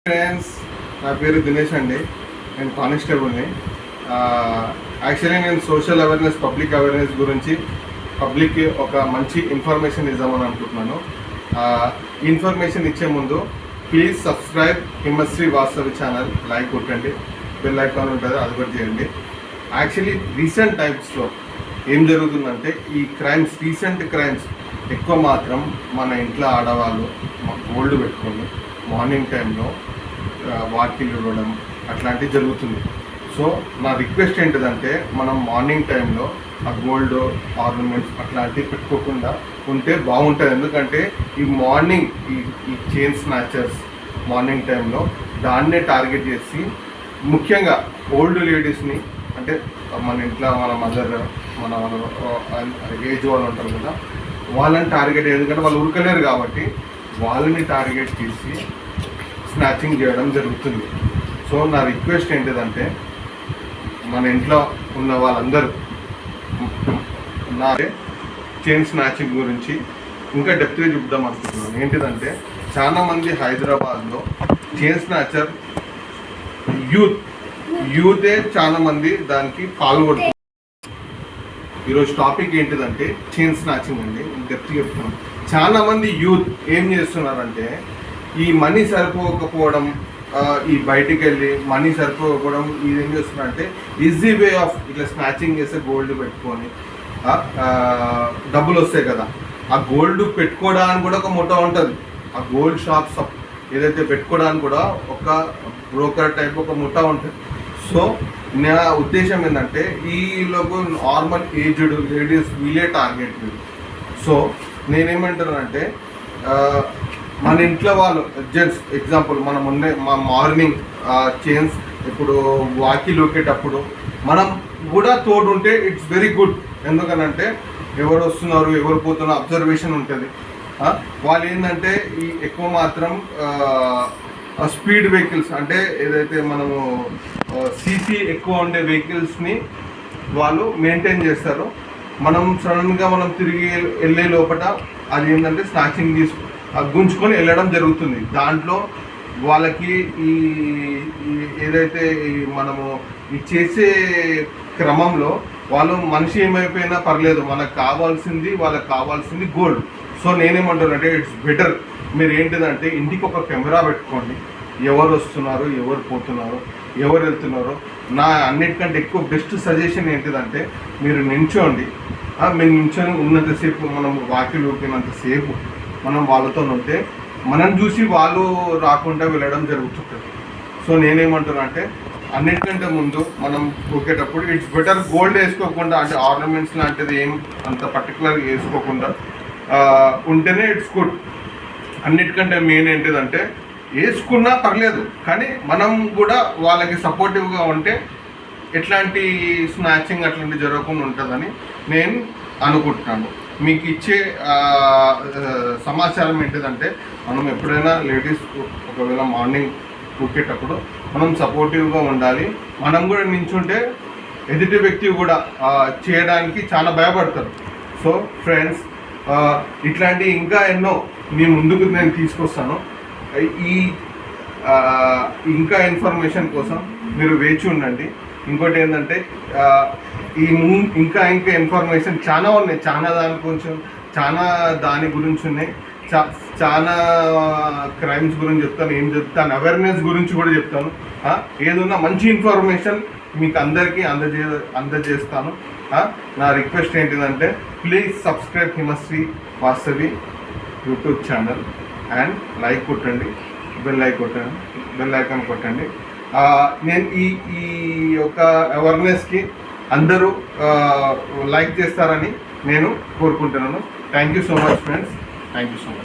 Friends, నా పేరు దినేష్ అండి. నేను కానిస్టేబుల్ని. యాక్చువల్లీ నేను సోషల్ అవేర్నెస్, పబ్లిక్ అవేర్నెస్ గురించి పబ్లిక్కి ఒక మంచి ఇన్ఫర్మేషన్ ఇద్దామని అనుకుంటున్నాను. ఇన్ఫర్మేషన్ ఇచ్చే ముందు please subscribe Himasri Vastavi channel, like కొట్టండి, బెల్ ఐకాన్ ఉంటుంది, అది కూడా చేయండి. యాక్చువల్లీ రీసెంట్ టైమ్స్లో ఏం జరుగుతుందంటే రీసెంట్ క్రైమ్స్ ఎక్కువ మాత్రం మన ఇంట్లో ఆడవాళ్ళు గోల్డ్ పెట్టుకొని మార్నింగ్ టైంలో వాకిలు ఇవ్వడం అట్లాంటివి జరుగుతుంది. సో నా రిక్వెస్ట్ ఏంటిదంటే మనం మార్నింగ్ టైంలో ఆ గోల్డ్ ఆర్నమెంట్స్ అట్లాంటివి పెట్టుకోకుండా ఉంటే బాగుంటుంది. ఎందుకంటే ఈ చైన్ స్నాచర్స్ మార్నింగ్ టైంలో దాన్నే టార్గెట్ చేసి, ముఖ్యంగా ఓల్డ్ లేడీస్ని, అంటే మన ఇంట్లో మన మదర్, మన ఏజ్ వాళ్ళు ఉంటారు కదా, వాళ్ళని టార్గెట్, ఎందుకంటే వాళ్ళు ఉరకలేరు కాబట్టి వాళ్ళని టార్గెట్ చేసి స్నాచింగ్ చేయడం జరుగుతుంది. సో నా రిక్వెస్ట్ ఏంటిదంటే మన ఇంట్లో ఉన్న వాళ్ళందరూ నా చైన్ స్నాచింగ్ గురించి ఇంకా డెప్త్గా చెప్దాం అనుకుంటున్నాను. ఏంటిదంటే చాలామంది హైదరాబాద్లో చైన్ స్నాచర్ యూతే చాలామంది దానికి పాల్గొడుతున్నారు. ఈరోజు టాపిక్ ఏంటిదంటే చైన్ స్నాచింగ్ అండి. డెప్త్గా చెప్తున్నాను. చాలామంది యూత్ ఏం చేస్తున్నారంటే ఈ మనీ సరిపోకపోవడం, ఈ బయటికి వెళ్ళి మనీ సరిపోకపోవడం, ఇది ఏం చేస్తున్నారంటే ఈజీ వే ఆఫ్ ఇట్లా స్నాచింగ్ చేస్తే గోల్డ్ పెట్టుకొని డబ్బులు వస్తాయి కదా, ఆ గోల్డ్ పెట్టుకోవడానికి కూడా ఒక ముఠా ఉంటుంది. ఆ గోల్డ్ షాప్స్ ఏదైతే పెట్టుకోవడానికి కూడా ఒక బ్రోకర్ టైప్ ఒక ముఠా ఉంటుంది. సో నా ఉద్దేశం ఏంటంటే ఈలోపు నార్మల్ ఏజ్డ్ లేడీస్ వీళ్ళే టార్గెట్. సో నేనేమంటానంటే మన ఇంట్లో వాళ్ళు జెంట్స్, ఎగ్జాంపుల్ మనం మా మార్నింగ్ చైన్స్ ఇప్పుడు వాకిలు ఊకేటప్పుడు మనం కూడా తోడుంటే ఇట్స్ వెరీ గుడ్. ఎందుకనంటే ఎవరు వస్తున్నారు, ఎవరు పోతున్నారు అబ్జర్వేషన్ ఉంటుంది. వాళ్ళు ఏంటంటే ఈ ఎక్కువ మాత్రం స్పీడ్ వెహికల్స్, అంటే ఏదైతే మనము సీసీ ఎక్కువ ఉండే వెహికల్స్ని వాళ్ళు మెయింటైన్ చేస్తారు. మనం సడన్గా మనం తిరిగి వెళ్ళే లోపల అది ఏంటంటే స్నాచింగ్ గుంజుకొని వెళ్ళడం జరుగుతుంది. దాంట్లో వాళ్ళకి ఈ ఏదైతే మనము ఈ చేసే క్రమంలో వాళ్ళు మనిషి ఏమైపోయినా పర్లేదు, వాళ్ళకి కావాల్సింది గోల్డ్. సో నేనేమంటానంటే ఇట్స్ బెటర్ మీరు ఏంటిదంటే ఇంటికి ఒక కెమెరా పెట్టుకోండి, ఎవరు వస్తున్నారు, ఎవరు పోతున్నారు, ఎవరు వెళ్తున్నారో. నా అన్నిటికంటే ఎక్కువ బెస్ట్ సజెషన్ ఏంటిదంటే మీరు నించోండి. మీరు నించొని ఉన్నంతసేపు, మనం వాకిలు ఊపినంతసేపు మనం వాళ్ళతో ఉంటే మనం చూసి వాళ్ళు రాకుండా వెళ్ళడం జరుగుతుంటుంది. సో నేనేమంటున్నా అంటే అన్నిటికంటే ముందు మనం ఊకేటప్పుడు ఇట్స్ బెటర్ గోల్డ్ వేసుకోకుండా, అంటే ఆర్నమెంట్స్ లాంటిది ఏం అంత పర్టికులర్గా వేసుకోకుండా ఉంటేనే ఇట్స్ గుడ్. అన్నిటికంటే మెయిన్ ఏంటిదంటే వేసుకున్నా పర్లేదు, కానీ మనం కూడా వాళ్ళకి సపోర్టివ్గా ఉంటే ఎట్లాంటి స్నాచింగ్ అట్లాంటివి జరగకుండా ఉంటుందని నేను అనుకుంటున్నాను. మీకు ఇచ్చే సమాచారం ఏంటిదంటే మనం ఎప్పుడైనా లేడీస్ ఒకవేళ మార్నింగ్ ఊకేటప్పుడు మనం సపోర్టివ్గా ఉండాలి. మనం కూడా నించుంటే ఎదుటి వ్యక్తి కూడా చేయడానికి చాలా భయపడతారు. సో ఫ్రెండ్స్, ఇట్లాంటి ఇంకా ఎన్నో మీ ముందుకు నేను తీసుకొస్తాను. ఇంకా ఇన్ఫర్మేషన్ కోసం మీరు వేచి ఉండండి. ఇంకోటి ఏంటంటే ఇంకా ఇన్ఫర్మేషన్ చాలా ఉన్నాయి, చాలా దాని గురించి ఉన్నాయి. చాలా క్రైమ్స్ గురించి చెప్తాను, ఏం చెప్తాను, అవేర్నెస్ గురించి కూడా చెప్తాను. ఏదన్నా మంచి ఇన్ఫర్మేషన్ మీకు అందరికీ అందజేస్తాను. నా రిక్వెస్ట్ ఏంటిదంటే please subscribe Himasri Vastavi YouTube channel and like కొట్టండి, బెల్ ఐకాన్ కొట్టండి. నేను ఈ యొక్క అవేర్నెస్కి అందరూ లైక్ చేస్తారని నేను కోరుకుంటున్నాను. Thank you so much friends, thank you so much.